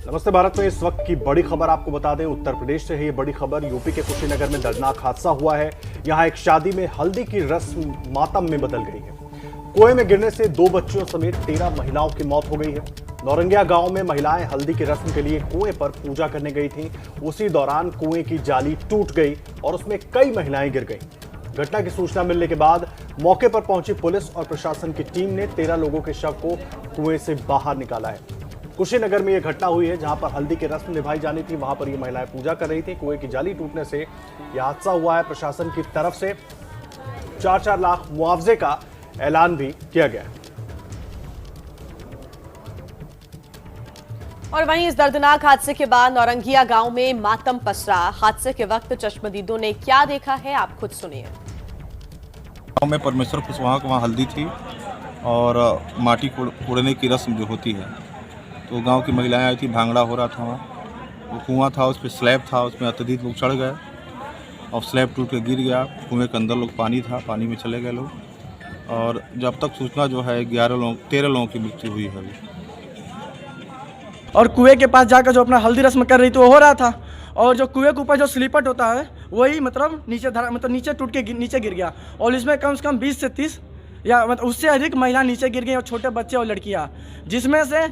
नमस्ते भारत में इस वक्त की बड़ी खबर आपको बता दें, उत्तर प्रदेश से है ये बड़ी खबर। यूपी के कुशीनगर में दर्दनाक हादसा हुआ है। यहां एक शादी में हल्दी की रस्म मातम में बदल गई है। कुएं में गिरने से 2 बच्चियों समेत 13 महिलाओं की मौत हो गई है। नौरंगिया गांव में महिलाएं हल्दी की रस्म के लिए कुएं पर पूजा करने गई थीं। उसी दौरान कुएं की जाली टूट गई और उसमें कई महिलाएं गिर गईं। घटना की सूचना मिलने के बाद मौके पर पहुंची पुलिस और प्रशासन की टीम ने 13 लोगों के शव को कुएं से बाहर निकाला है। कुशीनगर में यह घटना हुई है जहां पर हल्दी की रस्म निभाई जानी थी। वहां पर ये महिलाएं पूजा कर रही थी। कुएं की जाली टूटने से यह हादसा हुआ है। प्रशासन की तरफ से 4-4 लाख मुआवजे का ऐलान भी किया गया है। और वहीं इस दर्दनाक हादसे के बाद नौरंगिया गांव में मातम पसरा। हादसे के वक्त चश्मदीदों ने क्या देखा है, आप खुद सुनिए। गांव में परमेश्वर कुशवाहा को वहाँ हल्दी थी और माटी कोड़ने की रस्म जो होती है, तो गांव की महिलाएं आई थी। भांगड़ा हो रहा था वहाँ। वो कुआं था, उस पर स्लैब था, उसमें अत्यधिक लोग चढ़ गए और स्लैब टूट के गिर गया। कुएं के अंदर लोग पानी था, पानी में चले गए लोग। और जब तक सूचना जो है 13 लोगों की मृत्यु हुई है। और कुएं के पास जाकर जो अपना हल्दी रस्म कर रही थी वो हो रहा था, और जो कुएं के ऊपर जो स्लीपट होता है वही नीचे टूट के नीचे गिर गया। और इसमें कम से कम 20 से 30 या उससे अधिक महिला नीचे गिर गई और छोटे बच्चे और लड़कियां, जिसमें से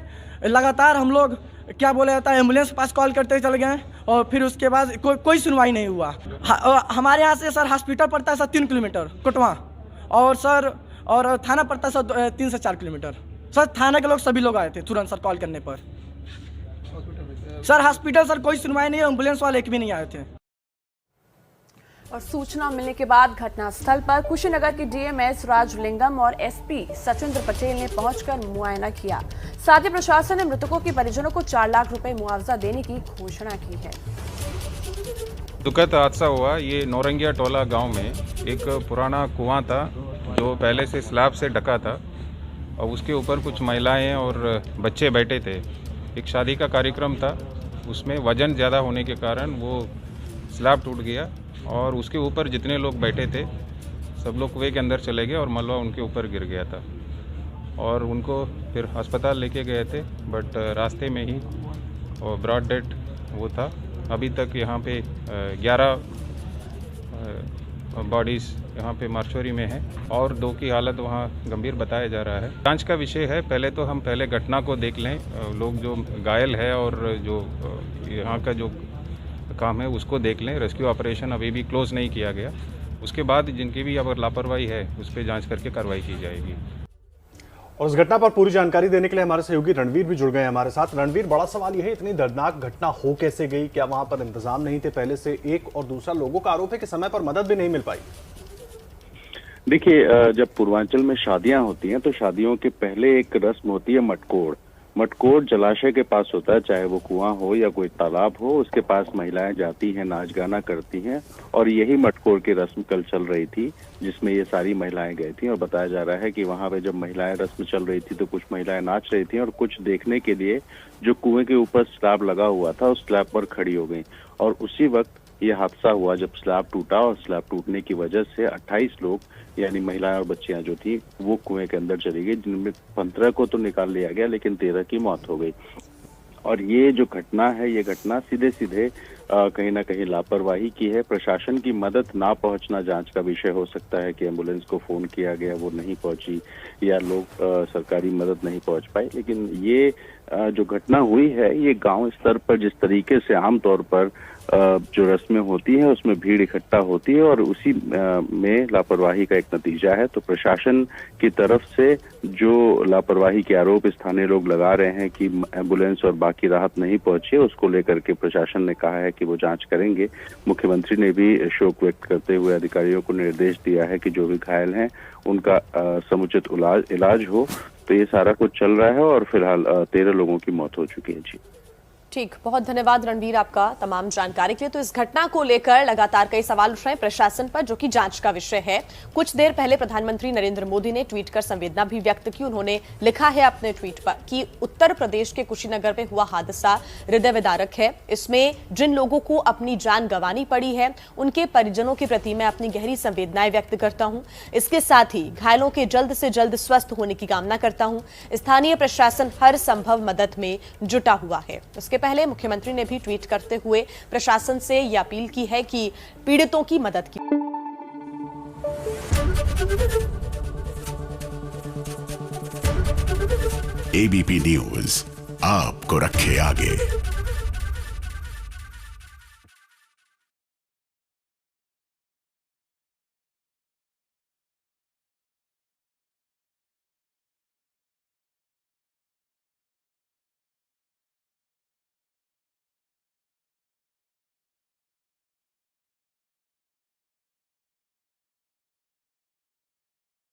लगातार हम लोग क्या बोला जाता है एम्बुलेंस के पास कॉल करते चले गए और फिर उसके बाद कोई सुनवाई नहीं हुआ। हमारे यहाँ से सर हॉस्पिटल पड़ता है सर 3 किलोमीटर कोटवा, और सर और थाना पड़ता है सर 3 से 4 किलोमीटर। सर थाना के लोग सभी लोग आए थे तुरंत सर कॉल करने पर। सर हॉस्पिटल सर कोई सुनवाई नहीं है, एम्बुलेंस वाले एक भी नहीं आए थे। और सूचना मिलने के बाद घटनास्थल पर कुशीनगर के डीएमएस राजलिंगम और एसपी सचिंद्र पटेल ने पहुंचकर मुआयना किया। साथ ही प्रशासन ने मृतकों के परिजनों को 4 लाख रुपए मुआवजा देने की घोषणा की है। दुखद हादसा हुआ। ये नौरंगिया टोला गांव में एक पुराना कुआं था जो पहले से स्लैब से ढका था और उसके ऊपर कुछ महिलाएं और बच्चे बैठे थे। एक शादी का कार्यक्रम था, उसमें वजन ज़्यादा होने के कारण वो स्लैब टूट गया और उसके ऊपर जितने लोग बैठे थे सब लोग कुएं के अंदर चले गए और मलबा उनके ऊपर गिर गया था और उनको फिर अस्पताल लेके गए थे, बट रास्ते में ही और ब्रॉड डेड वो था। अभी तक यहाँ पे 11 बॉडीज़ यहाँ पे मार्चुरी में है और 2 की हालत वहाँ गंभीर बताया जा रहा है। जांच का विषय है। पहले तो हम घटना को देख लें, लोग जो घायल है और जो यहाँ का जो काम है उसको देख लें। रेस्क्यू ऑपरेशन अभी भी क्लोज नहीं किया गया। उसके बाद जिनकी भी अगर लापरवाही है उस पर जांच करके कार्रवाई की जाएगी। और इस घटना पर पूरी जानकारी देने के लिए हमारे सहयोगी रणवीर भी जुड़ गए हैं हमारे साथ। रणवीर, बड़ा सवाल यह है, इतनी दर्दनाक घटना हो कैसे गई? क्या वहां पर इंतजाम नहीं थे पहले से? एक और दूसरा, लोगों का आरोप है कि समय पर मदद भी नहीं मिल पाई। देखिए, जब पूर्वांचल में शादियां होती हैं तो शादियों के पहले एक रस्म होती है मटकोड़। मटकोड़ जलाशय के पास होता है, चाहे वो कुआं हो या कोई तालाब हो, उसके पास महिलाएं जाती हैं, नाच गाना करती हैं। और यही मटकोड़ की रस्म कल चल रही थी जिसमें ये सारी महिलाएं गई थी। और बताया जा रहा है कि वहां पे जब महिलाएं रस्म चल रही थी तो कुछ महिलाएं नाच रही थी और कुछ देखने के लिए जो कुएं के ऊपर स्लैब लगा हुआ था उस स्लैब पर खड़ी हो गई। और उसी वक्त ये हादसा हुआ जब स्लैब टूटा और स्लैब टूटने की वजह से 28 लोग यानी महिलाएं और बच्चियां जो थी वो कुएं के अंदर चली गई, जिनमें 15 को तो निकाल लिया गया लेकिन 13 की मौत हो गई। और ये जो घटना है, ये घटना सीधे सीधे कहीं ना कहीं लापरवाही की है। प्रशासन की मदद ना पहुंचना जांच का विषय हो सकता है कि एम्बुलेंस को फोन किया गया, वो नहीं पहुंची, या लोग सरकारी मदद नहीं पहुंच पाए। लेकिन ये जो घटना हुई है ये गांव स्तर पर जिस तरीके से आमतौर पर जो रस्में होती है उसमें भीड़ इकट्ठा होती है और उसी में लापरवाही का एक नतीजा है। तो प्रशासन की तरफ से जो लापरवाही के आरोप स्थानीय लोग लगा रहे हैं कि एम्बुलेंस और बाकी राहत नहीं पहुंची, उसको लेकर के प्रशासन ने कहा है कि वो जांच करेंगे। मुख्यमंत्री ने भी शोक व्यक्त करते हुए अधिकारियों को निर्देश दिया है कि जो भी घायल हैं उनका समुचित इलाज हो। तो ये सारा कुछ चल रहा है और फिलहाल 13 लोगों की मौत हो चुकी है। जी ठीक, बहुत धन्यवाद रणवीर आपका तमाम जानकारी के लिए। तो इस घटना को लेकर लगातार कई सवाल उठ रहे हैं प्रशासन पर, जो कि जांच का विषय है। कुछ देर पहले प्रधानमंत्री नरेंद्र मोदी ने ट्वीट कर संवेदना भी व्यक्त की। उन्होंने लिखा है अपने ट्वीट पर कि उत्तर प्रदेश के कुशीनगर में हुआ हादसा हृदय विदारक है। इसमें जिन लोगों को अपनी जान गंवानी पड़ी है उनके परिजनों के प्रति मैं अपनी गहरी संवेदनाएं व्यक्त करता हूं। इसके साथ ही घायलों के जल्द से जल्द स्वस्थ होने की कामना करता हूं। स्थानीय प्रशासन हर संभव मदद में जुटा हुआ है। इसके पहले मुख्यमंत्री ने भी ट्वीट करते हुए प्रशासन से यह अपील की है कि पीड़ितों की मदद की। एबीपी न्यूज आपको रखे आगे।